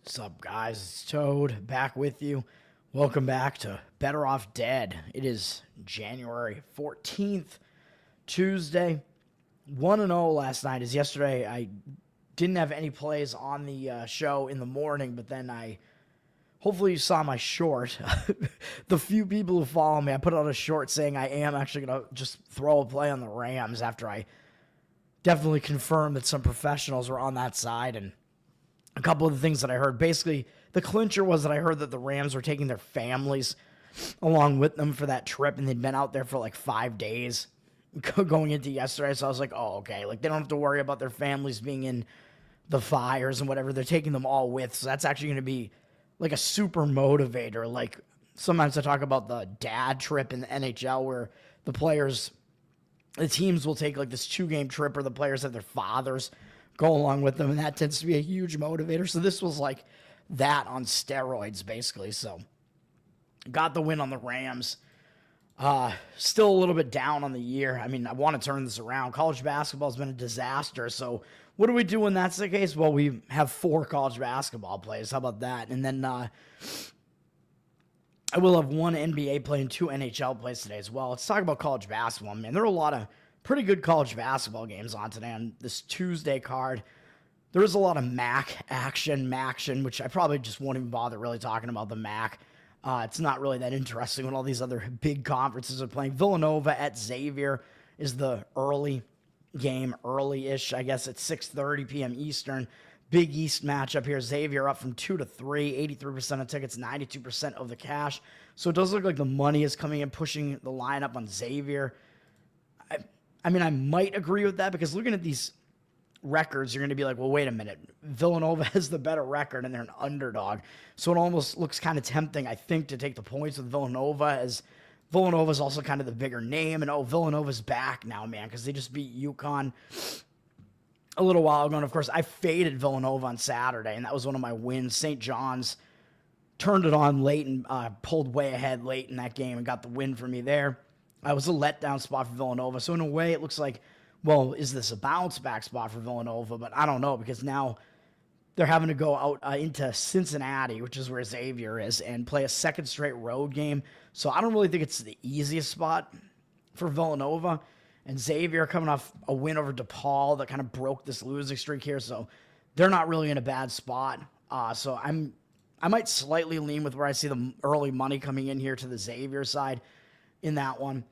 What's up, guys? It's Toad back with you. Welcome back to Better Off Dead. It is January 14th, Tuesday. 1-0 last night. As yesterday, I didn't have any plays on the show in the morning, but then hopefully you saw my short. The few people who follow me, I put out a short saying I am actually going to just throw a play on the Rams after I definitely confirmed that some professionals were on that side. And a couple of the things that I heard, basically, the clincher was that I heard that the Rams were taking their families along with them for that trip, and they'd been out there for like 5 days going into yesterday. So I was like, oh, okay. Like, they don't have to worry about their families being in the fires and whatever. They're taking them all with. So that's actually going to be like a super motivator. Like, sometimes I talk about the dad trip in the NHL where the teams will take like this 2-game trip, or the players have their fathers go along with them, and that tends to be a huge motivator. So this was like that on steroids, basically. So got the win on the Rams. Still a little bit down on the year. I mean, I want to turn this around. College basketball has been a disaster. So what do we do when that's the case? Well, we have 4 college basketball plays. How about that? And then I will have 1 NBA play and 2 NHL plays today as well. Let's talk about college basketball, man. There are a lot of pretty good college basketball games on today on this Tuesday card. There is a lot of MAC action, which I probably just won't even bother really talking about the MAC. It's not really that interesting when all these other big conferences are playing. Villanova at Xavier is the early game, early-ish, I guess, at 6:30 p.m. Eastern. Big East matchup here. Xavier up from 2 to 3, 83% of tickets, 92% of the cash. So it does look like the money is coming in, pushing the line up on Xavier. I mean, I might agree with that, because looking at these records, you're going to be like, well, wait a minute. Villanova has the better record, and they're an underdog. So it almost looks kind of tempting, I think, to take the points with Villanova, as Villanova is also kind of the bigger name. And, Villanova's back now, man, because they just beat UConn a little while ago. And, of course, I faded Villanova on Saturday, and that was one of my wins. St. John's turned it on late and pulled way ahead late in that game and got the win for me there. It was a letdown spot for Villanova. So in a way, it looks like, well, is this a bounce back spot for Villanova? But I don't know, because now they're having to go out into Cincinnati, which is where Xavier is, and play a second straight road game. So I don't really think it's the easiest spot for Villanova. And Xavier coming off a win over DePaul that kind of broke this losing streak here. So they're not really in a bad spot. So I might slightly lean with where I see the early money coming in here to the Xavier side in that one.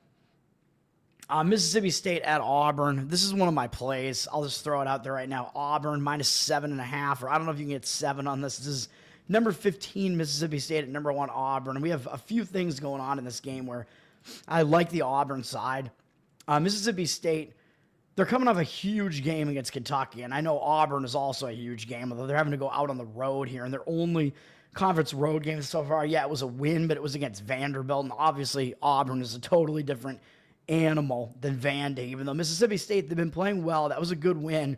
Mississippi State at Auburn. This is one of my plays. I'll just throw it out there right now. Auburn minus 7.5, or I don't know if you can get 7 on this. This is number 15 Mississippi State at number 1 Auburn. And we have a few things going on in this game where I like the Auburn side. Mississippi State, they're coming off a huge game against Kentucky, and I know Auburn is also a huge game, although they're having to go out on the road here, and their only conference road game so far, yeah, it was a win, but it was against Vanderbilt, and obviously Auburn is a totally different animal than Vandy. Even though Mississippi State, they've been playing well, that was a good win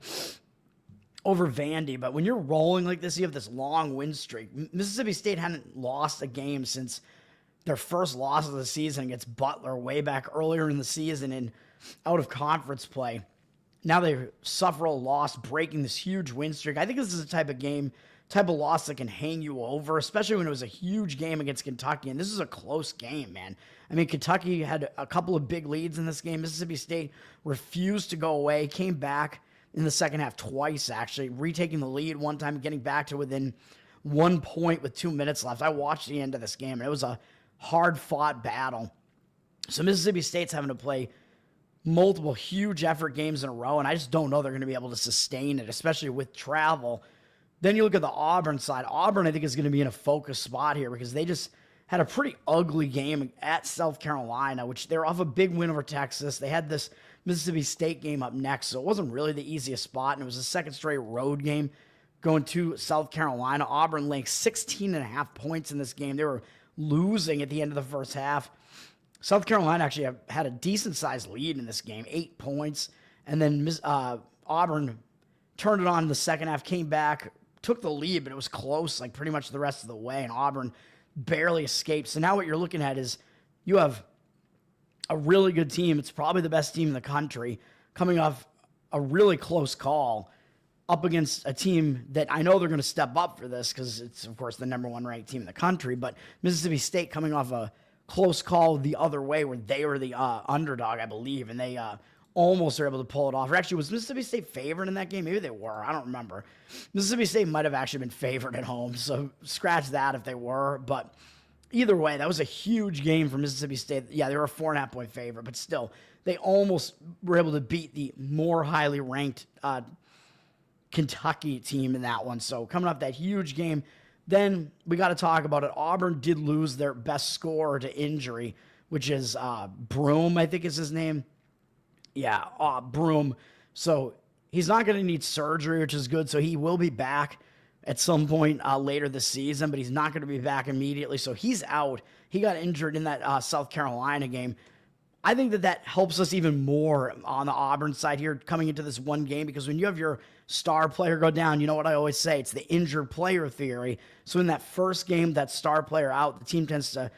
over Vandy. But when you're rolling like this, you have this long win streak. Mississippi State hadn't lost a game since their first loss of the season against Butler way back earlier in the season in out of conference play. Now they suffer a loss, breaking this huge win streak. I think this is a type of loss that can hang you over, especially when it was a huge game against Kentucky. And this is a close game, man. I mean, Kentucky had a couple of big leads in this game. Mississippi State refused to go away, came back in the second half twice, actually, retaking the lead one time, getting back to within 1 point with 2 minutes left. I watched the end of this game, and it was a hard-fought battle. So Mississippi State's having to play multiple huge effort games in a row, and I just don't know they're going to be able to sustain it, especially with travel. Then you look at the Auburn side. Auburn, I think, is going to be in a focus spot here, because they just had a pretty ugly game at South Carolina, which they're off a big win over Texas. They had this Mississippi State game up next, so it wasn't really the easiest spot, and it was a second straight road game going to South Carolina. Auburn laying 16.5 points in this game. They were losing at the end of the first half. South Carolina actually had a decent-sized lead in this game, 8 points, and then Auburn turned it on in the second half, came back, took the lead, but it was close like pretty much the rest of the way, and Auburn barely escaped. So now what you're looking at is you have a really good team. It's probably the best team in the country, coming off a really close call up against a team that I know they're going to step up for this because it's, of course, the number one ranked team in the country. But Mississippi State coming off a close call the other way where they were the underdog, I believe, and they almost were able to pull it off. Or actually, was Mississippi State favored in that game? Maybe they were. I don't remember. Mississippi State might have actually been favored at home, so scratch that if they were. But either way, that was a huge game for Mississippi State. Yeah, they were a 4.5-point favorite, but still, they almost were able to beat the more highly ranked Kentucky team in that one. So coming off that huge game, then we got to talk about it. Auburn did lose their best scorer to injury, which is Broome, I think is his name. Yeah, Broome. So he's not going to need surgery, which is good. So he will be back at some point later this season, but he's not going to be back immediately. So he's out. He got injured in that South Carolina game. I think that helps us even more on the Auburn side here coming into this one game, because when you have your star player go down, you know what I always say, it's the injured player theory. So in that first game, that star player out, the team tends to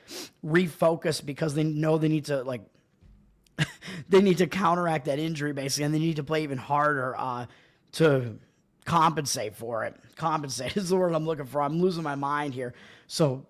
refocus because they know they need to they need to counteract that injury basically, and they need to play even harder to compensate for it. Compensate is the word I'm looking for. I'm losing my mind here. So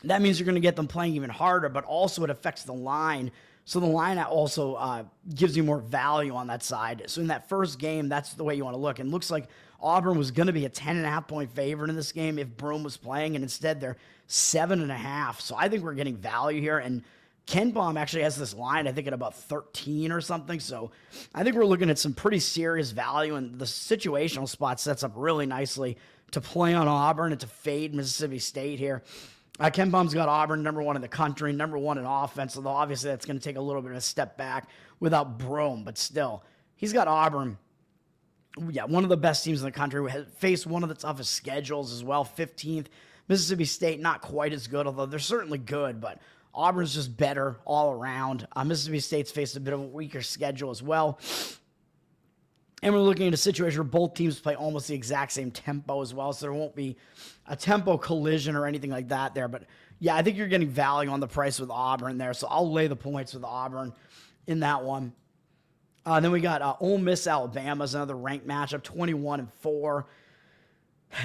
that means you're going to get them playing even harder, but also it affects the line. So the line also gives you more value on that side. So in that first game, that's the way you want to look. And it looks like Auburn was going to be a 10.5-point favorite in this game if Broome was playing, and instead they're 7.5. So I think we're getting value here. And KenPom actually has this line, I think, at about 13 or something. So I think we're looking at some pretty serious value, and the situational spot sets up really nicely to play on Auburn and to fade Mississippi State here. KenPom's got Auburn number one in the country, number one in offense, although obviously that's going to take a little bit of a step back without Broome, but still, he's got Auburn, one of the best teams in the country. We faced one of the toughest schedules as well, 15th. Mississippi State, not quite as good, although they're certainly good, but Auburn's just better all around. Mississippi State's faced a bit of a weaker schedule as well. And we're looking at a situation where both teams play almost the exact same tempo as well, so there won't be a tempo collision or anything like that there. But, yeah, I think you're getting value on the price with Auburn there, so I'll lay the points with Auburn in that one. Then we got Ole Miss, Alabama is another ranked matchup, 21-4.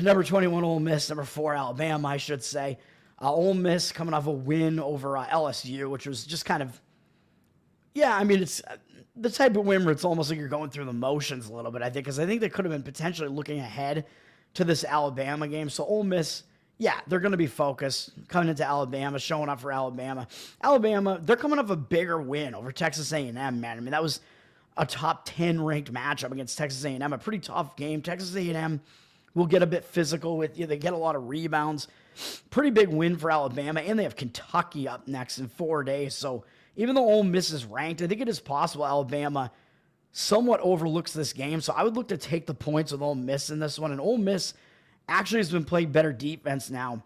Number 21, Ole Miss. Number 4, Alabama, I should say. Ole Miss coming off a win over LSU, which was just kind of, yeah, I mean, it's the type of win where it's almost like you're going through the motions a little bit, I think, because I think they could have been potentially looking ahead to this Alabama game. So Ole Miss, yeah, they're going to be focused coming into Alabama, showing up for Alabama. Alabama, they're coming off a bigger win over Texas A&M, man. I mean, that was a top 10 ranked matchup against Texas A&M, a pretty tough game. Texas A&M will get a bit physical with you. They get a lot of rebounds. Pretty big win for Alabama, and they have Kentucky up next in 4 days. So even though Ole Miss is ranked, I think it is possible Alabama somewhat overlooks this game. So I would look to take the points with Ole Miss in this one. And Ole Miss actually has been playing better defense now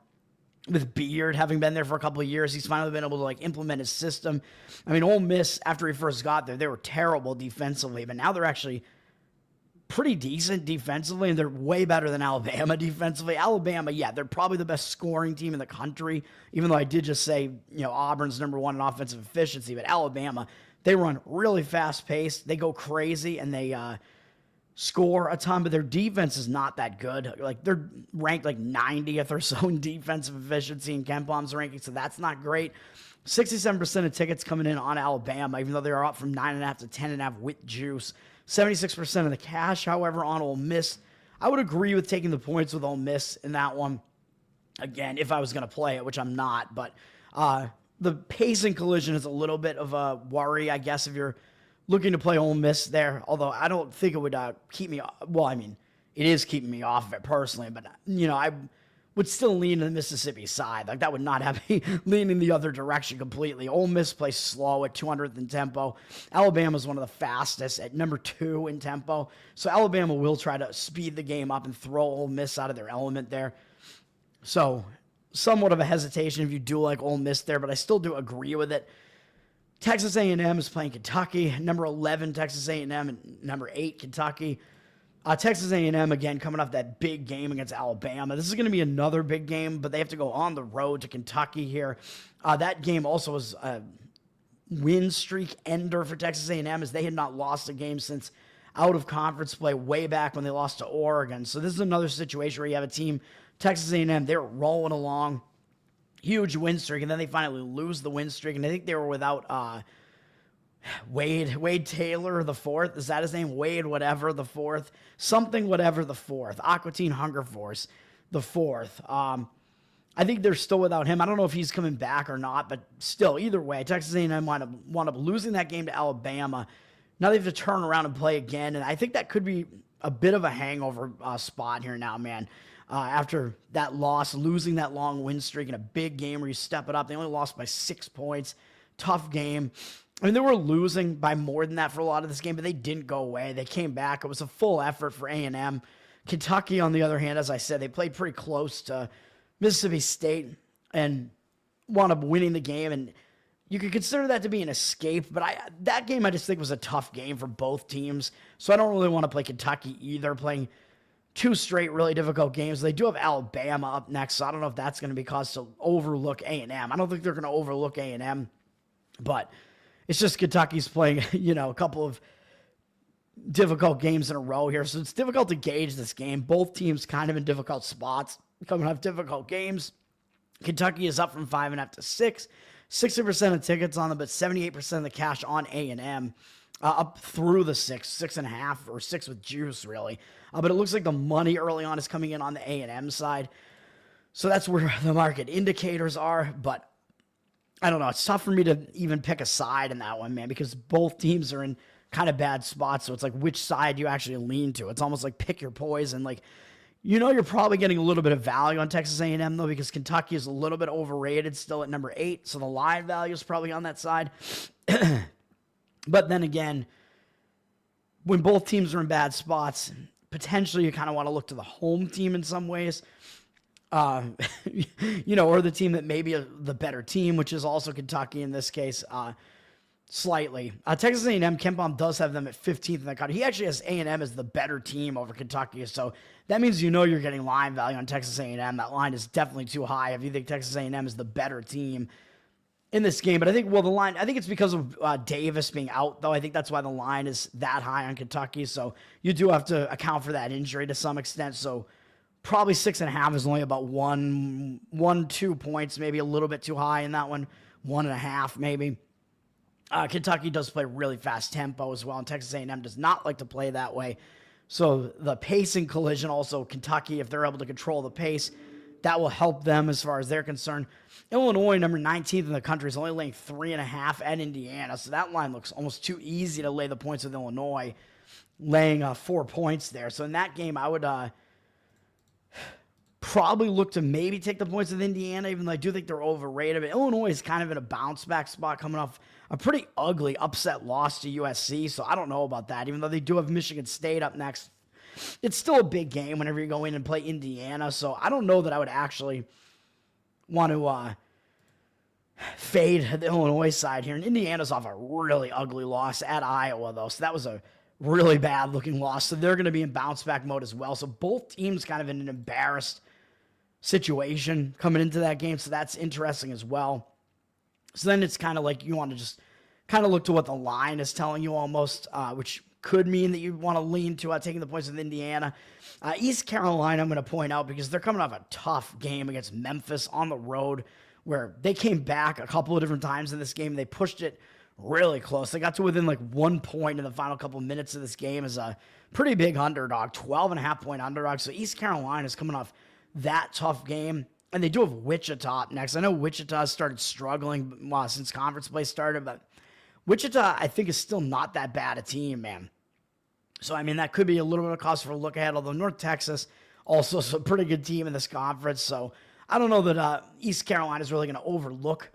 with Beard having been there for a couple of years. He's finally been able to implement his system. I mean, Ole Miss, after he first got there, they were terrible defensively, but now they're actually pretty decent defensively, and they're way better than Alabama defensively. Alabama, yeah, they're probably the best scoring team in the country, even though I did just say, Auburn's number one in offensive efficiency, but Alabama, they run really fast-paced, they go crazy, and they score a ton, but their defense is not that good. They're ranked 90th or so in defensive efficiency in KenPom's ranking, so that's not great. 67% of tickets coming in on Alabama, even though they are up from 9.5 to 10.5 with juice. 76% of the cash, however, on Ole Miss. I would agree with taking the points with Ole Miss in that one. Again, if I was going to play it, which I'm not. But the pacing collision is a little bit of a worry, I guess, if you're looking to play Ole Miss there. Although I don't think it would keep me – well, I mean, it is keeping me off of it personally. But, I would still lean to the Mississippi side. That would not have me leaning the other direction completely. Ole Miss plays slow at 200th in tempo. Alabama is one of the fastest at number 2 in tempo. So Alabama will try to speed the game up and throw Ole Miss out of their element there. So somewhat of a hesitation if you do like Ole Miss there, but I still do agree with it. Texas A&M is playing Kentucky. Number 11, Texas A&M, and number 8, Kentucky. Texas A&M, again, coming off that big game against Alabama. This is going to be another big game, but they have to go on the road to Kentucky here. That game also was a win streak ender for Texas A&M, as they had not lost a game since, out of conference play way back when they lost to Oregon. So this is another situation where you have a team, Texas A&M, they're rolling along, huge win streak, and then they finally lose the win streak. And I think they were without Wade Taylor the fourth. Is that his name? Wade whatever the fourth. Something whatever the fourth. Aqua Teen Hunger Force the fourth. I think they're still without him. I don't know if he's coming back or not, but still, either way, Texas A&M wound up losing that game to Alabama. Now they have to turn around and play again, and I think that could be a bit of a hangover spot here now, man. After that loss, losing that long win streak in a big game where you step it up. They only lost by 6 points. Tough game. I mean, they were losing by more than that for a lot of this game, but they didn't go away. They came back. It was a full effort for A&M. Kentucky, on the other hand, as I said, they played pretty close to Mississippi State and wound up winning the game, and you could consider that to be an escape, but that game I just think was a tough game for both teams, so I don't really want to play Kentucky either, playing 2 straight really difficult games. They do have Alabama up next, so I don't know if that's going to be cause to overlook A&M. I don't think they're going to overlook A&M, but it's just Kentucky's playing, a couple of difficult games in a row here, so it's difficult to gauge this game. Both teams kind of in difficult spots, coming off difficult games. Kentucky is up from 5.5 to 6. 60% of tickets on them, but 78% of the cash on A&M. Up through the 6.5, or 6 with juice, really. But it looks like the money early on is coming in on the A&M side. So that's where the market indicators are. But I don't know. It's tough for me to even pick a side in that one, man, because both teams are in kind of bad spots. So it's like, which side do you actually lean to? It's almost like pick your poison. Like, you're probably getting a little bit of value on Texas A&M, though, because Kentucky is a little bit overrated still at number 8, so the line value is probably on that side. But then again, when both teams are in bad spots, potentially you kind of want to look to the home team in some ways, or the team that may be the better team, which is also Kentucky in this case, slightly. Texas A&M, KenPom does have them at 15th in the country. He actually has A&M as the better team over Kentucky, so that means you're getting line value on Texas A&M. That line is definitely too high if you think Texas A&M is the better team in this game. But I think, I think it's because of Davis being out, though. I think that's why the line is that high on Kentucky, so you do have to account for that injury to some extent, so probably 6.5 is only about 2 points, maybe a little bit too high in that one, 1.5 maybe. Kentucky does play really fast tempo as well, and Texas A&M does not like to play that way. So the pacing collision also, Kentucky, if they're able to control the pace, that will help them as far as they're concerned. Illinois, number 19th in the country, is only laying 3.5 at Indiana, so that line looks almost too easy to lay the points with Illinois, laying 4 points there. So in that game, I would probably look to maybe take the points with Indiana, even though I do think they're overrated. But Illinois is kind of in a bounce-back spot coming off a pretty ugly upset loss to USC, so I don't know about that. Even though they do have Michigan State up next, it's still a big game whenever you go in and play Indiana, so I don't know that I would actually want to fade the Illinois side here. And Indiana's off a really ugly loss at Iowa, though, so that was a really bad-looking loss, so they're going to be in bounce-back mode as well. So both teams kind of in an embarrassed situation coming into that game, so that's interesting as well. So then it's kind of like you want to just kind of look to what the line is telling you almost, which could mean that you want to lean to taking the points with Indiana. East Carolina, I'm going to point out, because they're coming off a tough game against Memphis on the road, where they came back a couple of different times in this game. They pushed it really close. They got to within like 1 point in the final couple of minutes of this game as a pretty big underdog, 12.5 point underdog. So East Carolina is coming off that tough game. And they do have Wichita up next. I know Wichita started struggling since conference play started, but Wichita, I think, is still not that bad a team, man. So, I mean, that could be a little bit of cause for a look ahead, although North Texas also is a pretty good team in this conference. So, I don't know that East Carolina is really going to overlook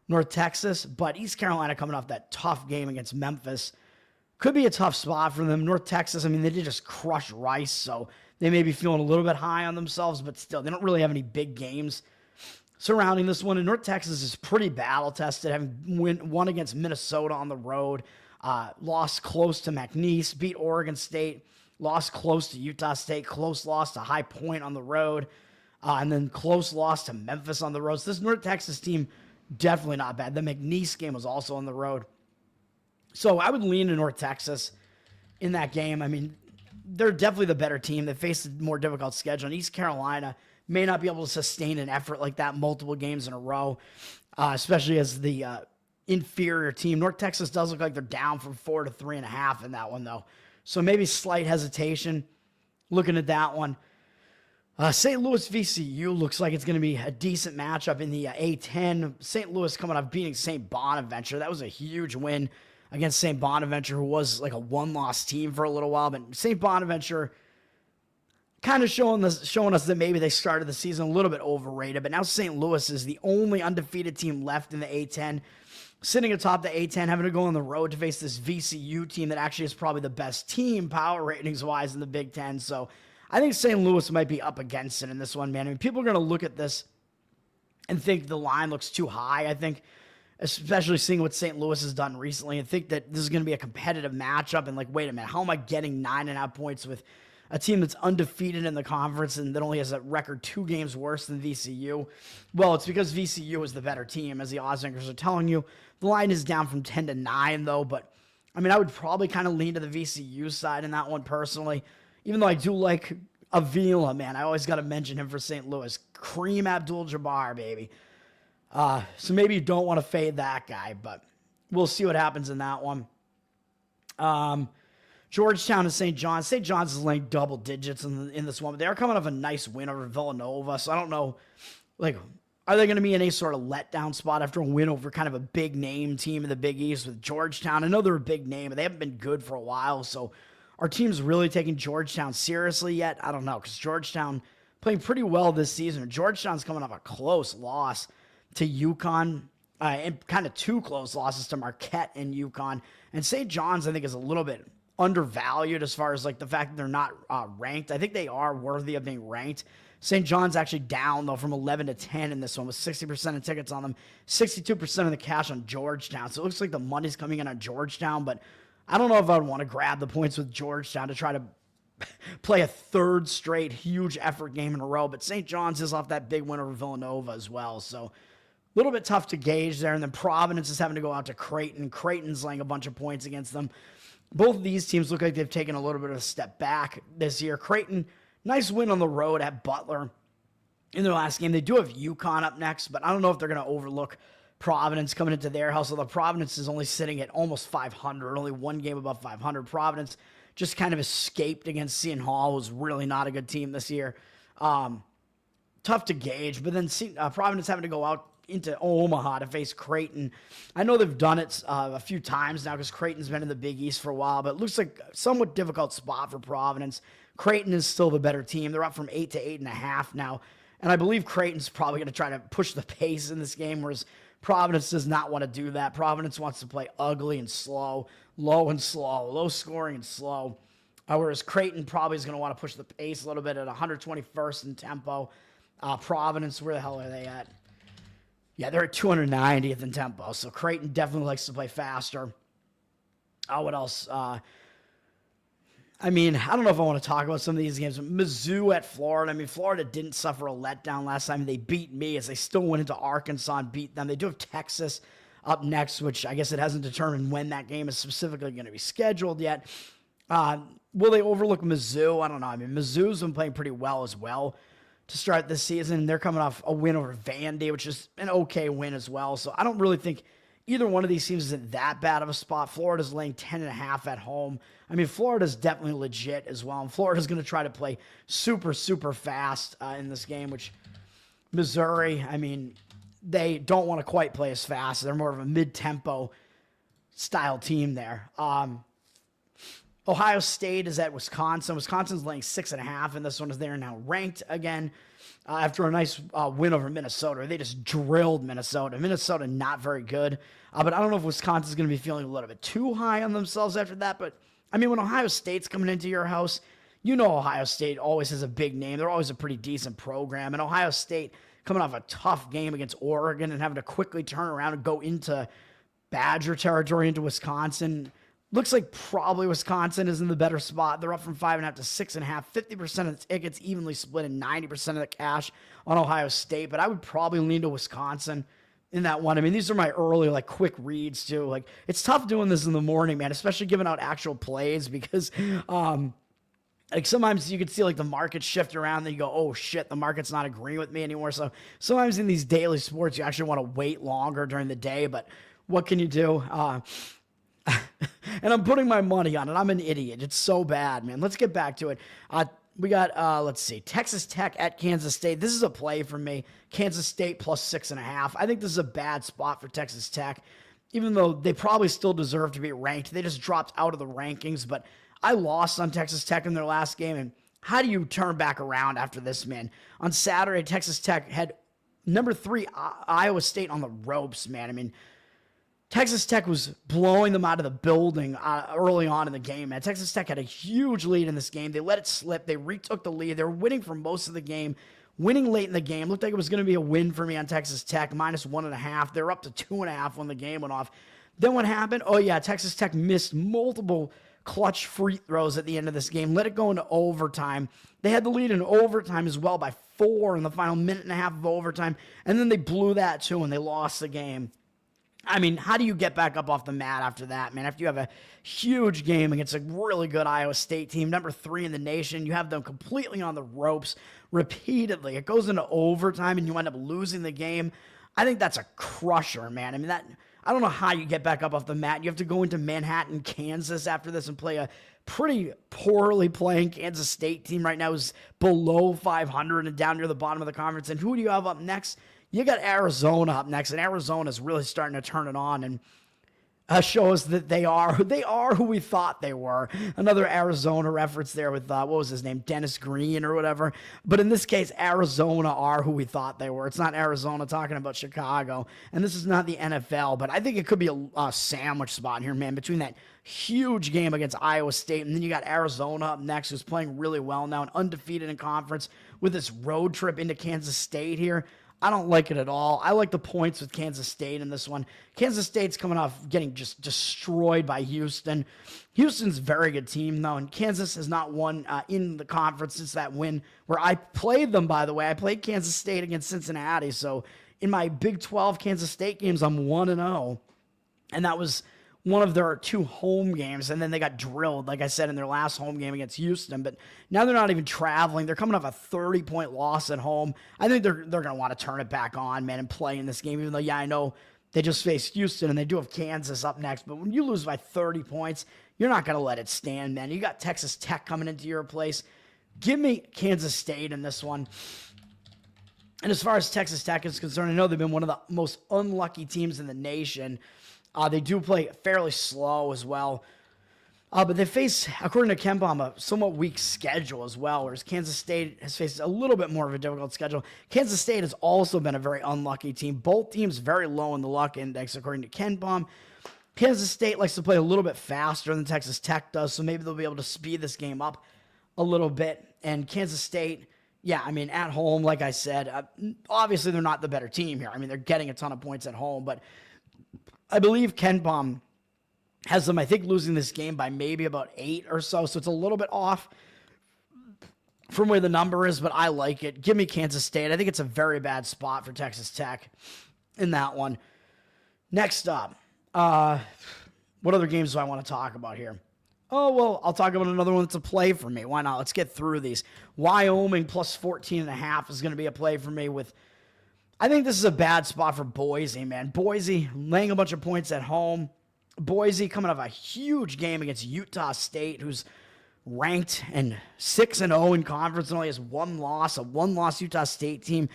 North Texas, but East Carolina coming off that tough game against Memphis could be a tough spot for them. North Texas, I mean, they did just crush Rice, so they may be feeling a little bit high on themselves, but still, they don't really have any big games surrounding this one. And North Texas is pretty battle-tested, having won against Minnesota on the road, lost close to McNeese, beat Oregon State, lost close to Utah State, close loss to High Point on the road, and then close loss to Memphis on the road. So this North Texas team, definitely not bad. The McNeese game was also on the road. So I would lean to North Texas in that game. I mean, they're definitely the better team. They face a more difficult schedule. And East Carolina may not be able to sustain an effort like that multiple games in a row, especially as the inferior team. North Texas does look like they're down from 4 to 3.5 in that one, though. So maybe slight hesitation looking at that one. St. Louis VCU looks like it's going to be a decent matchup in the A10. St. Louis coming off beating St. Bonaventure. That was a huge win against St. Bonaventure, who was like a one-loss team for a little while. But St. Bonaventure kind of showing us that maybe they started the season a little bit overrated. But now St. Louis is the only undefeated team left in the A10. Sitting atop the A10, having to go on the road to face this VCU team that actually is probably the best team power ratings-wise in the Big Ten. So I think St. Louis might be up against it in this one, man. I mean, people are going to look at this and think the line looks too high, I think, especially seeing what St. Louis has done recently, and think that this is going to be a competitive matchup. And like, wait a minute, how am I getting 9.5 points with a team that's undefeated in the conference and that only has a record 2 games worse than VCU? Well, it's because VCU is the better team, as the odds makers are telling you. The line is down from 10 to 9, though, but I mean, I would probably kind of lean to the VCU side in that one personally, even though I do like Avila, man. I always got to mention him for St. Louis. Kareem Abdul-Jabbar, baby. So maybe you don't want to fade that guy, but we'll see what happens in that one. Georgetown and St. John's. St. John's is laying double digits in this one, but they're coming off a nice win over Villanova, so I don't know, like, are they going to be in a sort of letdown spot after a win over kind of a big name team in the Big East with Georgetown? I know they're a big name, but they haven't been good for a while, so are teams really taking Georgetown seriously yet? I don't know, because Georgetown playing pretty well this season. Georgetown's coming off a close loss to UConn, and kind of 2 close losses to Marquette and UConn. And St. John's, I think, is a little bit undervalued as far as like the fact that they're not ranked. I think they are worthy of being ranked. St. John's actually down, though, from 11 to 10 in this one with 60% of tickets on them, 62% of the cash on Georgetown. So it looks like the money's coming in on Georgetown, but I don't know if I'd want to grab the points with Georgetown to try to play a third straight huge effort game in a row. But St. John's is off that big win over Villanova as well. So a little bit tough to gauge there. And then Providence is having to go out to Creighton. Creighton's laying a bunch of points against them. Both of these teams look like they've taken a little bit of a step back this year. Creighton, nice win on the road at Butler in their last game. They do have UConn up next, but I don't know if they're going to overlook Providence coming into their house. Although Providence is only sitting at almost 500, only 1 game above 500. Providence just kind of escaped against Seton Hall, who's really not a good team this year. Tough to gauge, but then Providence having to go out into Omaha to face Creighton. I know they've done it a few times now because Creighton's been in the Big East for a while, but it looks like a somewhat difficult spot for Providence. Creighton is still the better team. They're up from 8 to 8.5 now, and I believe Creighton's probably going to try to push the pace in this game, whereas Providence does not want to do that. Providence wants to play ugly and slow, low and slow, low scoring and slow, whereas Creighton probably is going to want to push the pace a little bit at 121st in tempo. Providence, where the hell are they at? Yeah, they're at 290th in tempo, so Creighton definitely likes to play faster. What else? I mean, I don't know if I want to talk about some of these games. Mizzou at Florida. I mean, Florida didn't suffer a letdown last time. They beat me as they still went into Arkansas and beat them. They do have Texas up next, which I guess it hasn't determined when that game is specifically going to be scheduled yet. Will they overlook Mizzou? I don't know. I mean, Mizzou's been playing pretty well as well to start this season. They're coming off a win over Vandy, which is an okay win as well. So I don't really think either one of these teams is in that bad of a spot. Florida's laying 10.5 at home. I mean, Florida's definitely legit as well. And Florida's going to try to play super, super fast in this game, which Missouri, I mean, they don't want to quite play as fast. They're more of a mid-tempo style team there. Ohio State is at Wisconsin. Wisconsin's laying 6.5, and this one is there now ranked again after a nice win over Minnesota. They just drilled Minnesota. Minnesota not very good, but I don't know if Wisconsin's going to be feeling a little bit too high on themselves after that. But, I mean, when Ohio State's coming into your house, you know Ohio State always has a big name. They're always a pretty decent program. And Ohio State coming off a tough game against Oregon and having to quickly turn around and go into Badger territory into Wisconsin. Looks like probably Wisconsin is in the better spot. They're up from 5.5 to 6.5. 50% of the tickets evenly split and 90% of the cash on Ohio State. But I would probably lean to Wisconsin in that one. I mean, these are my early, like, quick reads, too. Like, it's tough doing this in the morning, man, especially giving out actual plays because, like, sometimes you can see, like, the market shift around, then you go, oh, shit, the market's not agreeing with me anymore. So sometimes in these daily sports, you actually want to wait longer during the day, but what can you do? And I'm putting my money on it. I'm an idiot. It's so bad, man. Let's get back to it. We got, let's see, Texas Tech at Kansas State. This is a play for me. Kansas State plus 6.5. I think this is a bad spot for Texas Tech, even though they probably still deserve to be ranked. They just dropped out of the rankings, but I lost on Texas Tech in their last game. And how do you turn back around after this, man? On Saturday, Texas Tech had number 3 Iowa State on the ropes, man. I mean, Texas Tech was blowing them out of the building early on in the game, man. Texas Tech had a huge lead in this game. They let it slip. They retook the lead. They were winning for most of the game, winning late in the game. Looked like it was going to be a win for me on Texas Tech, minus 1.5. They were up to 2.5 when the game went off. Then what happened? Oh, yeah, Texas Tech missed multiple clutch free throws at the end of this game. Let it go into overtime. They had the lead in overtime as well by 4 in the final minute and a half of overtime. And then they blew that too, and they lost the game. I mean, how do you get back up off the mat after that, man? After you have a huge game against a really good Iowa State team, number 3 in the nation, you have them completely on the ropes repeatedly. It goes into overtime and you end up losing the game. I think that's a crusher, man. I mean, I don't know how you get back up off the mat. You have to go into Manhattan, Kansas after this and play a pretty poorly playing Kansas State team right now who's below 500 and down near the bottom of the conference. And who do you have up next? You got Arizona up next, and Arizona's really starting to turn it on and show us that they are who we thought they were. Another Arizona reference there with, what was his name, Dennis Green or whatever. But in this case, Arizona are who we thought they were. It's not Arizona talking about Chicago, and this is not the NFL, but I think it could be a sandwich spot here, man, between that huge game against Iowa State, and then you got Arizona up next, who's playing really well now and undefeated in conference with this road trip into Kansas State here. I don't like it at all. I like the points with Kansas State in this one. Kansas State's coming off getting just destroyed by Houston. Houston's a very good team, though, and Kansas has not won in the conference since that win where I played them, by the way. I played Kansas State against Cincinnati, so in my Big 12 Kansas State games, I'm 1-0, and that was one of their 2 home games, and then they got drilled, like I said, in their last home game against Houston. But now they're not even traveling. They're coming off a 30-point loss at home. I think they're going to want to turn it back on, man, and play in this game, even though, yeah, I know they just faced Houston, and they do have Kansas up next. But when you lose by 30 points, you're not going to let it stand, man. You got Texas Tech coming into your place. Give me Kansas State in this one. And as far as Texas Tech is concerned, I know they've been one of the most unlucky teams in the nation. They do play fairly slow as well. But they face, according to KenPom, a somewhat weak schedule as well, whereas Kansas State has faced a little bit more of a difficult schedule. Kansas State has also been a very unlucky team. Both teams very low in the luck index, according to KenPom. Kansas State likes to play a little bit faster than Texas Tech does, so maybe they'll be able to speed this game up a little bit. And Kansas State, yeah, I mean, at home, like I said, obviously they're not the better team here. I mean, they're getting a ton of points at home, but I believe KenPom has them, I think, losing this game by maybe about 8 or so. So it's a little bit off from where the number is, but I like it. Give me Kansas State. I think it's a very bad spot for Texas Tech in that one. Next up, what other games do I want to talk about here? Oh, well, I'll talk about another one that's a play for me. Why not? Let's get through these. Wyoming plus 14.5 is going to be a play for me with, I think this is a bad spot for Boise, man. Boise laying a bunch of points at home. Boise coming off a huge game against Utah State, who's ranked and 6-0 in conference and only has 1 loss, a 1-loss Utah State team.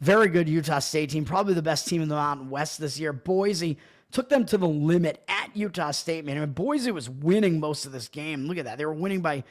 Very good Utah State team, probably the best team in the Mountain West this year. Boise took them to the limit at Utah State, man. I mean, Boise was winning most of this game. Look at that. They were winning by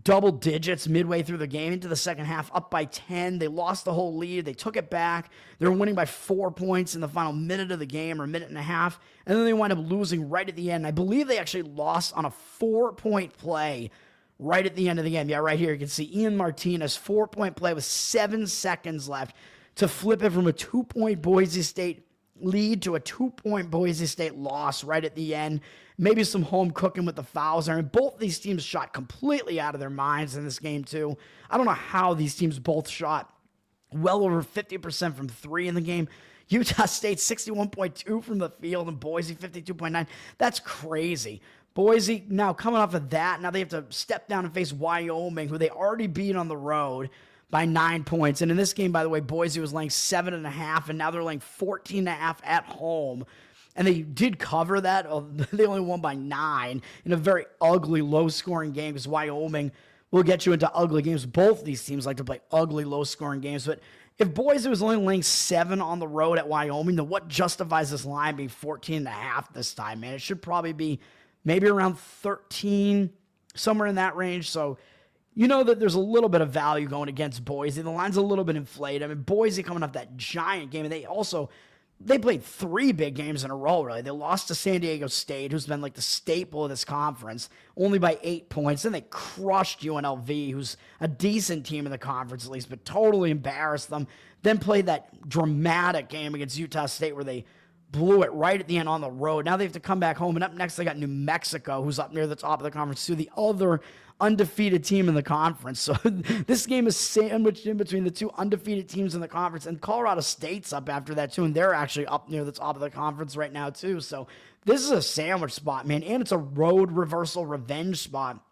double digits midway through the game into the second half, up by 10. They lost the whole lead. They took it back. They were winning by 4 points in the final minute of the game, or minute and a half, and then they wound up losing right at the end. I believe they actually lost on a 4-point play right at the end of the game. Yeah, right here you can see Ian Martinez, 4-point play with 7 seconds left to flip it from a 2-point Boise State lead to a 2-point Boise State loss right at the end. Maybe some home cooking with the fouls. I mean, both these teams shot completely out of their minds in this game, too. I don't know how these teams both shot well over 50% from 3 in the game. Utah State 61.2 from the field, and Boise 52.9. That's crazy. Boise now coming off of that, now they have to step down and face Wyoming, who they already beat on the road by 9 points. And in this game, by the way, Boise was laying 7.5, and now they're laying 14.5 at home. And they did cover that. They only won by 9 in a very ugly, low-scoring game, because Wyoming will get you into ugly games. Both these teams like to play ugly, low-scoring games. But if Boise was only laying 7 on the road at Wyoming, then what justifies this line being 14.5 this time, man? It should probably be maybe around 13, somewhere in that range. So you know that there's a little bit of value going against Boise. The line's a little bit inflated. I mean, Boise coming off that giant game, and they played 3 big games in a row, really. They lost to San Diego State, who's been like the staple of this conference, only by 8 points. Then they crushed UNLV, who's a decent team in the conference at least, but totally embarrassed them. Then played that dramatic game against Utah State where they blew it right at the end on the road. Now they have to come back home, and up next they got New Mexico, who's up near the top of the conference, too, the other undefeated team in the conference. So this game is sandwiched in between the 2 undefeated teams in the conference, and Colorado State's up after that too, and they're actually up near the top of the conference right now too. So this is a sandwich spot, man, and it's a road reversal revenge spot.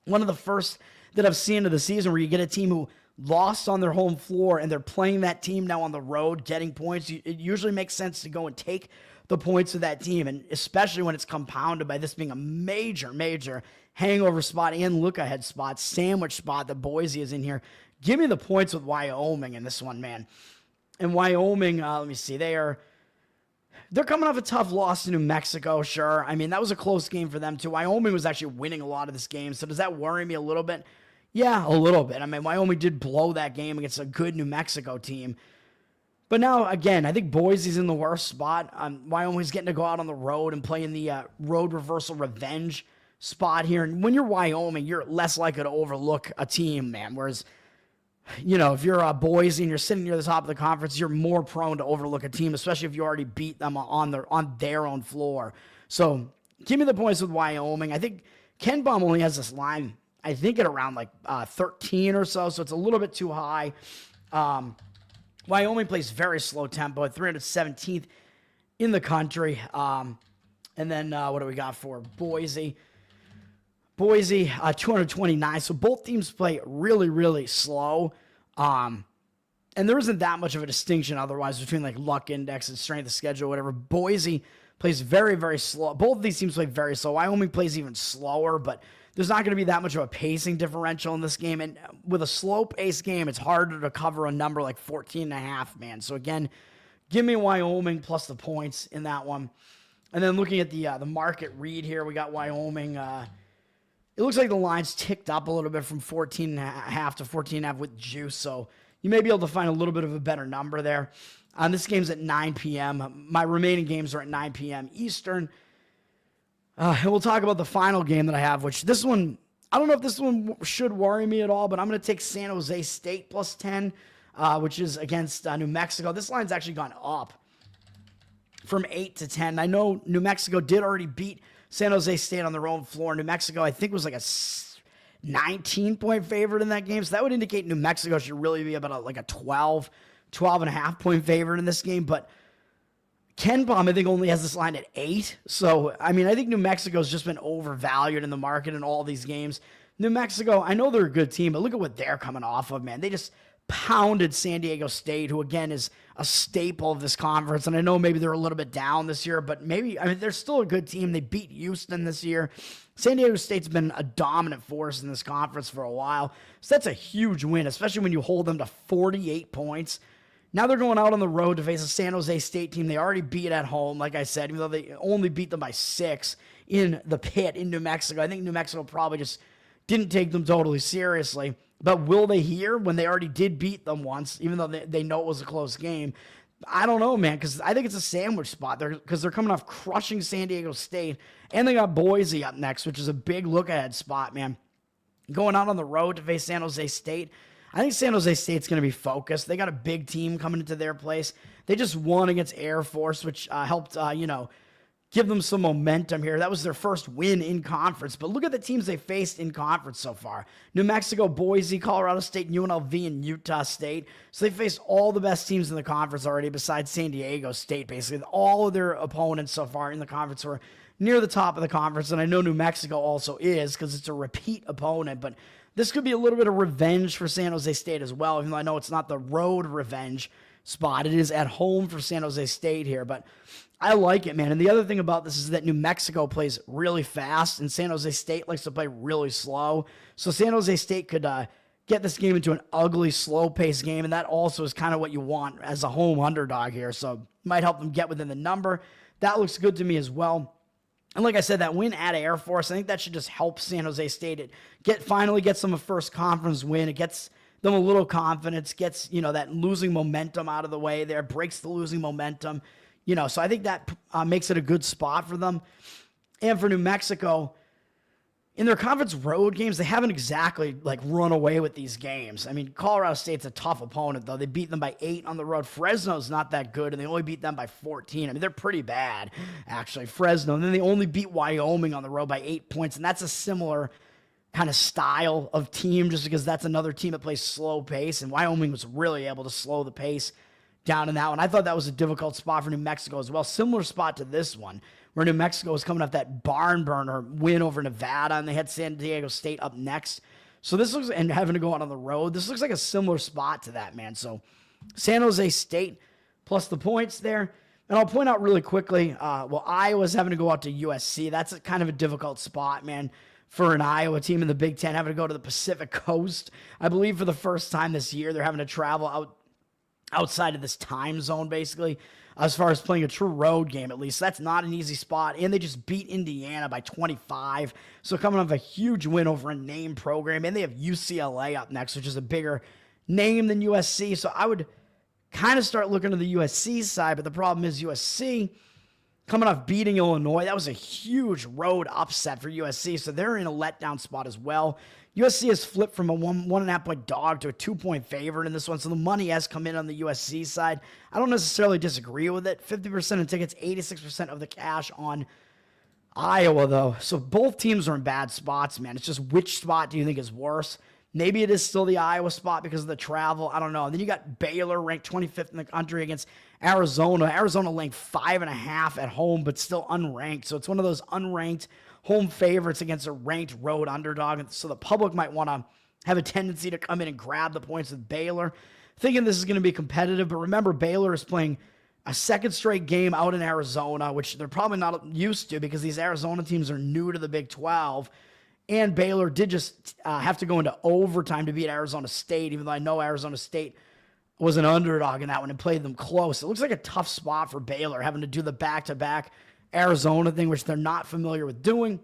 One of the first that I've seen of the season where you get a team who lost on their home floor and they're playing that team now on the road, getting points. It usually makes sense to go and take the points of that team, and especially when it's compounded by this being a major hangover spot and look-ahead spot, sandwich spot that Boise is in here. Give me the points with Wyoming in this one, man. And Wyoming, let me see, they're coming off a tough loss to New Mexico, sure. I mean, that was a close game for them, too. Wyoming was actually winning a lot of this game, so does that worry me a little bit? Yeah, a little bit. I mean, Wyoming did blow that game against a good New Mexico team. But now, again, I think Boise's in the worst spot. Wyoming's getting to go out on the road and play in the road reversal revenge spot here. And when you're Wyoming, you're less likely to overlook a team, man. Whereas, you know, if you're Boise and you're sitting near the top of the conference, you're more prone to overlook a team, especially if you already beat them on their own floor. So give me the points with Wyoming. I think Ken Baum only has this line, I think, at around like 13 or so it's a little bit too high. Wyoming plays very slow tempo at 317th in the country. And then what do we got for Boise? Boise, 229. So both teams play really slow. And there isn't that much of a distinction otherwise between like luck index and strength of schedule, whatever. Boise plays very slow. Both of these teams play very slow. Wyoming plays even slower, but there's not going to be that much of a pacing differential in this game. And with a slow-paced game, it's harder to cover a number like 14.5, man. So again, give me Wyoming plus the points in that one. And then looking at the market read here, we got Wyoming. It looks like the line's ticked up a little bit from 14.5 to 14.5 with juice. So you may be able to find a little bit of a better number there. This game's at 9 p.m. My remaining games are at 9 p.m. Eastern. And we'll talk about the final game that I have, which this one, I don't know if this one should worry me at all, but I'm going to take San Jose State plus 10, which is against New Mexico. This line's actually gone up from 8 to 10. I know New Mexico did already beat San Jose State on their own floor. New Mexico, I think, was like a 19-point favorite in that game. So that would indicate New Mexico should really be about like a 12 and a half point favorite in this game. But Ken Baum, I think, only has this line at 8. So, I mean, I think New Mexico's just been overvalued in the market in all these games. New Mexico, I know they're a good team, but look at what they're coming off of, man. They just pounded San Diego State, who, again, is a staple of this conference. And I know maybe they're a little bit down this year, but maybe, I mean, they're still a good team. They beat Houston this year. San Diego State's been a dominant force in this conference for a while. So that's a huge win, especially when you hold them to 48 points. Now they're going out on the road to face a San Jose State team they already beat at home, like I said, even though they only beat them by 6 in the pit in New Mexico. I think New Mexico probably just didn't take them totally seriously. But will they here when they already did beat them once, even though they know it was a close game? I don't know, man, because I think it's a sandwich spot because they're coming off crushing San Diego State, and they got Boise up next, which is a big look-ahead spot, man. Going out on the road to face San Jose State, I think San Jose State's going to be focused. They got a big team coming into their place. They just won against Air Force, which helped, give them some momentum here. That was their first win in conference. But look at the teams they faced in conference so far. New Mexico, Boise, Colorado State, UNLV, and Utah State. So they faced all the best teams in the conference already besides San Diego State, basically. All of their opponents so far in the conference were near the top of the conference. And I know New Mexico also is because it's a repeat opponent. But this could be a little bit of revenge for San Jose State as well, even though I know it's not the road revenge spot. It is at home for San Jose State here, but I like it, man. And the other thing about this is that New Mexico plays really fast, and San Jose State likes to play really slow. So San Jose State could get this game into an ugly, slow-paced game, and that also is kind of what you want as a home underdog here. So might help them get within the number. That looks good to me as well. And like I said, that win at Air Force, I think that should just help San Jose State. Finally gets them a first conference win. It gets them a little confidence, gets, that losing momentum out of the way there, breaks the losing momentum. So I think that makes it a good spot for them. And for New Mexico, in their conference road games, they haven't exactly run away with these games. I mean, Colorado State's a tough opponent, though. They beat them by 8 on the road. Fresno's not that good, and they only beat them by 14. I mean, they're pretty bad, actually, Fresno. And then they only beat Wyoming on the road by 8 points, and that's a similar kind of style of team just because that's another team that plays slow pace, and Wyoming was really able to slow the pace down in that one. I thought that was a difficult spot for New Mexico as well. Similar spot to this one, where New Mexico was coming off that barn burner win over Nevada, and they had San Diego State up next. So this looks, and having to go out on the road, this looks like a similar spot to that, man. So San Jose State plus the points there. And I'll point out really quickly, Iowa's having to go out to USC. That's kind of a difficult spot, man, for an Iowa team in the Big Ten, having to go to the Pacific Coast. I believe for the first time this year, they're having to travel outside of this time zone, basically, as far as playing a true road game, at least. That's not an easy spot, and they just beat Indiana by 25, so coming off a huge win over a name program, and they have UCLA up next, which is a bigger name than USC, so I would kind of start looking to the USC side, but the problem is USC, coming off beating Illinois, that was a huge road upset for USC, so they're in a letdown spot as well. USC has flipped from a 1.5 point dog to a 2-point favorite in this one, so the money has come in on the USC side. I don't necessarily disagree with it. 50% of tickets, 86% of the cash on Iowa, though. So both teams are in bad spots, man. It's just which spot do you think is worse? Maybe it is still the Iowa spot because of the travel. I don't know. And then you got Baylor ranked 25th in the country against Arizona. Arizona ranked 5.5 at home, but still unranked. So it's one of those unranked home favorites against a ranked road underdog. And so the public might want to have a tendency to come in and grab the points with Baylor, thinking this is going to be competitive. But remember, Baylor is playing a second straight game out in Arizona, which they're probably not used to because these Arizona teams are new to the Big 12. And Baylor did just have to go into overtime to beat Arizona State, even though I know Arizona State was an underdog in that one and played them close. It looks like a tough spot for Baylor, having to do the back-to-back Arizona thing, which they're not familiar with doing.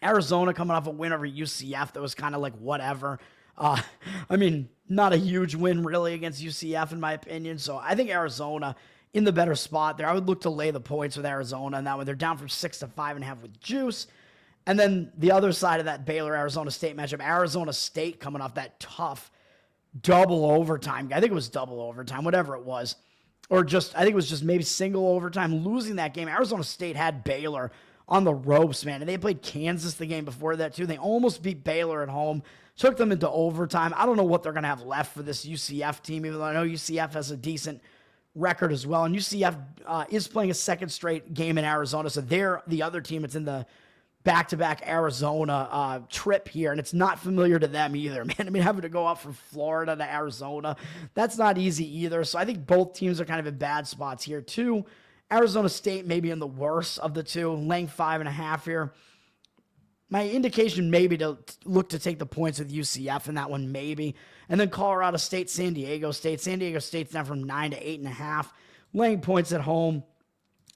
Arizona coming off a win over UCF that was kind of like whatever. Not a huge win really against UCF in my opinion. So I think Arizona in the better spot there. I would look to lay the points with Arizona and that one. They're down from 6 to 5.5 with juice. And then the other side of that Baylor-Arizona State matchup, Arizona State coming off that tough double overtime. I think it was double overtime, whatever it was. Or just, I think it was just maybe single overtime, losing that game. Arizona State had Baylor on the ropes, man. And they played Kansas the game before that, too. They almost beat Baylor at home, took them into overtime. I don't know what they're going to have left for this UCF team, even though I know UCF has a decent record as well. And UCF is playing a second straight game in Arizona, so they're the other team that's in the back-to-back Arizona trip here, and it's not familiar to them either, man. I mean, having to go out from Florida to Arizona, that's not easy either. So I think both teams are kind of in bad spots here, too. Arizona State maybe in the worst of the two, laying 5.5 here. My indication maybe to look to take the points with UCF in that one, maybe. And then Colorado State, San Diego State. San Diego State's down from 9 to 8.5, laying points at home.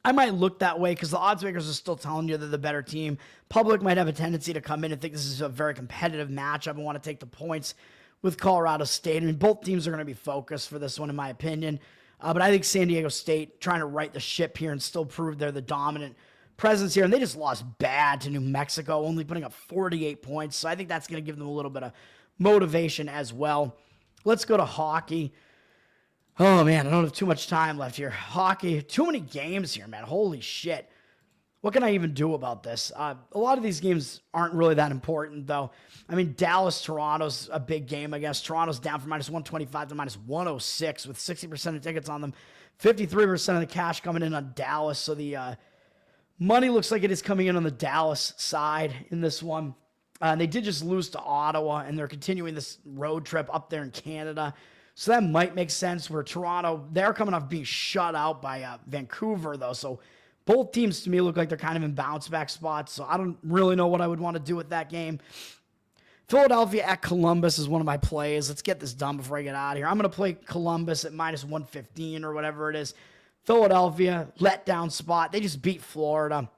I might look that way because the odds makers are still telling you they're the better team. Public might have a tendency to come in and think this is a very competitive matchup and want to take the points with Colorado State. I mean, both teams are going to be focused for this one, in my opinion. But I think San Diego State trying to right the ship here and still prove they're the dominant presence here. And they just lost bad to New Mexico, only putting up 48 points. So I think that's going to give them a little bit of motivation as well. Let's go to hockey. Oh, man, I don't have too much time left here. Hockey, too many games here, man. Holy shit. What can I even do about this? A lot of these games aren't really that important, though. I mean, Dallas-Toronto's a big game, I guess. Toronto's down from minus 125 to minus 106 with 60% of tickets on them. 53% of the cash coming in on Dallas. So the money looks like it is coming in on the Dallas side in this one. They did just lose to Ottawa, and they're continuing this road trip up there in Canada. So that might make sense where Toronto, they're coming off being shut out by Vancouver, though. So both teams to me look like they're kind of in bounce-back spots, so I don't really know what I would want to do with that game. Philadelphia at Columbus is one of my plays. Let's get this done before I get out of here. I'm going to play Columbus at minus 115 or whatever it is. Philadelphia, letdown spot. They just beat Florida.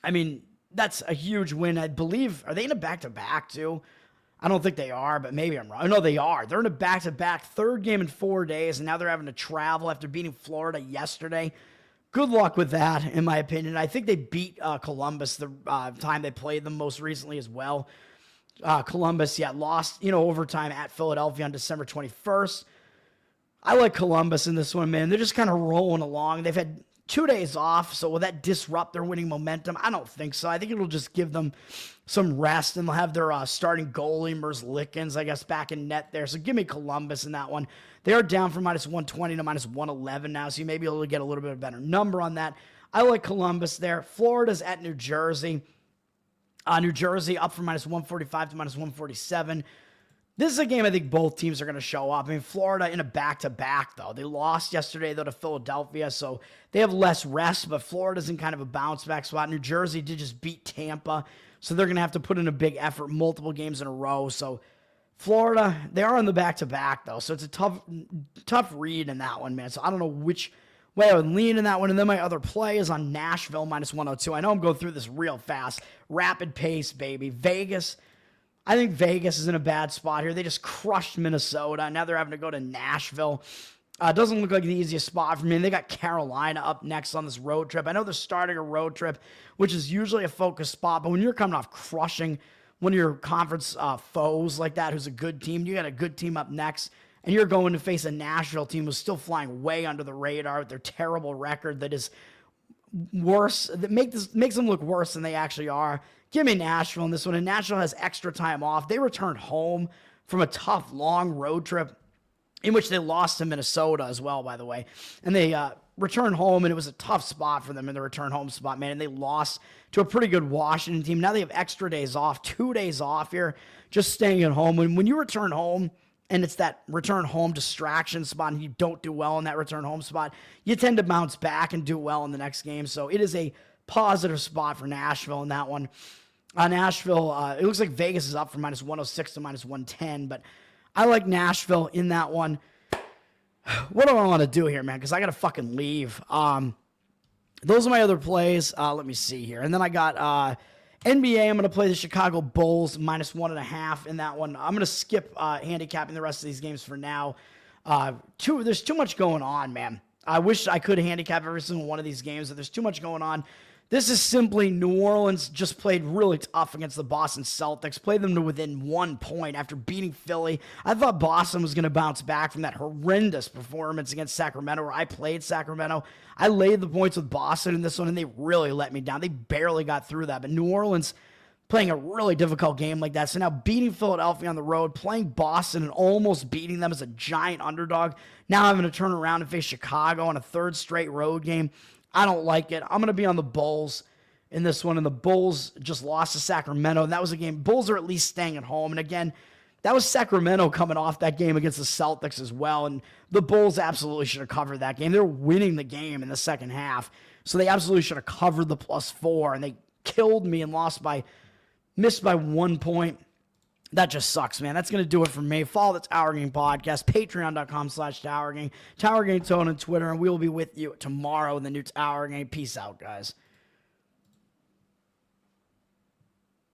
I mean, that's a huge win. I believe, are they in a back-to-back too? I don't think they are, but maybe I'm wrong. No, they are. They're in a back-to-back, third game in 4 days, and now they're having to travel after beating Florida yesterday. Good luck with that, in my opinion. I think they beat Columbus the time they played them most recently as well. Columbus, lost, overtime at Philadelphia on December 21st. I like Columbus in this one, man. They're just kind of rolling along. They've had 2 days off, so will that disrupt their winning momentum? I don't think so. I think it'll just give them some rest, and they'll have their starting goalie, Merzlikins, I guess, back in net there. So give me Columbus in that one. They are down from minus 120 to minus 111 now, so you may be able to get a little bit of a better number on that. I like Columbus there. Florida's at New Jersey. New Jersey up from minus 145 to minus 147. This is a game I think both teams are going to show up. I mean, Florida in a back-to-back, though. They lost yesterday, though, to Philadelphia, so they have less rest, but Florida's in kind of a bounce-back spot. New Jersey did just beat Tampa, so they're going to have to put in a big effort multiple games in a row. So Florida, they are on the back-to-back, though, so it's a tough read in that one, man. So I don't know which way I would lean in that one. And then my other play is on Nashville minus 102. I know I'm going through this real fast. Rapid pace, baby. Vegas, I think Vegas is in a bad spot here. They just crushed Minnesota. Now they're having to go to Nashville. Doesn't look like the easiest spot for me. And they got Carolina up next on this road trip. I know they're starting a road trip, which is usually a focus spot. But when you're coming off crushing one of your conference foes like that, who's a good team, you got a good team up next, and you're going to face a Nashville team who's still flying way under the radar with their terrible record that is worse, that makes them look worse than they actually are. Give me Nashville in this one. And Nashville has extra time off. They returned home from a tough, long road trip in which they lost to Minnesota as well, by the way. And they returned home, and it was a tough spot for them in the return home spot, man. And they lost to a pretty good Washington team. Now they have extra days off, 2 days off here, just staying at home. And when you return home, and it's that return home distraction spot, and you don't do well in that return home spot, you tend to bounce back and do well in the next game. So it is a positive spot for Nashville in that one. Nashville, it looks like Vegas is up from minus 106 to minus 110, but I like Nashville in that one. What do I want to do here, man? Because I got to fucking leave. Those are my other plays. Let me see here. And then I got NBA. I'm going to play the Chicago Bulls minus 1.5 in that one. I'm going to skip handicapping the rest of these games for now. There's too much going on, man. I wish I could handicap every single one of these games, but there's too much going on. This is simply New Orleans just played really tough against the Boston Celtics, played them to within 1 point after beating Philly. I thought Boston was going to bounce back from that horrendous performance against Sacramento, where I played Sacramento. I laid the points with Boston in this one, and they really let me down. They barely got through that, but New Orleans playing a really difficult game like that. So now beating Philadelphia on the road, playing Boston and almost beating them as a giant underdog, now having to turn around and face Chicago on a third straight road game. I don't like it. I'm going to be on the Bulls in this one, and the Bulls just lost to Sacramento, and that was a game. Bulls are at least staying at home, and again, that was Sacramento coming off that game against the Celtics as well, and the Bulls absolutely should have covered that game. They're winning the game in the second half, so they absolutely should have covered the +4, and they killed me and missed by 1 point. That just sucks, man. That's going to do it for me. Follow the Tower Gang Podcast, patreon.com/Tower Gang, Tower Gang Tone on Twitter, and we will be with you tomorrow in the new Tower Gang. Peace out, guys.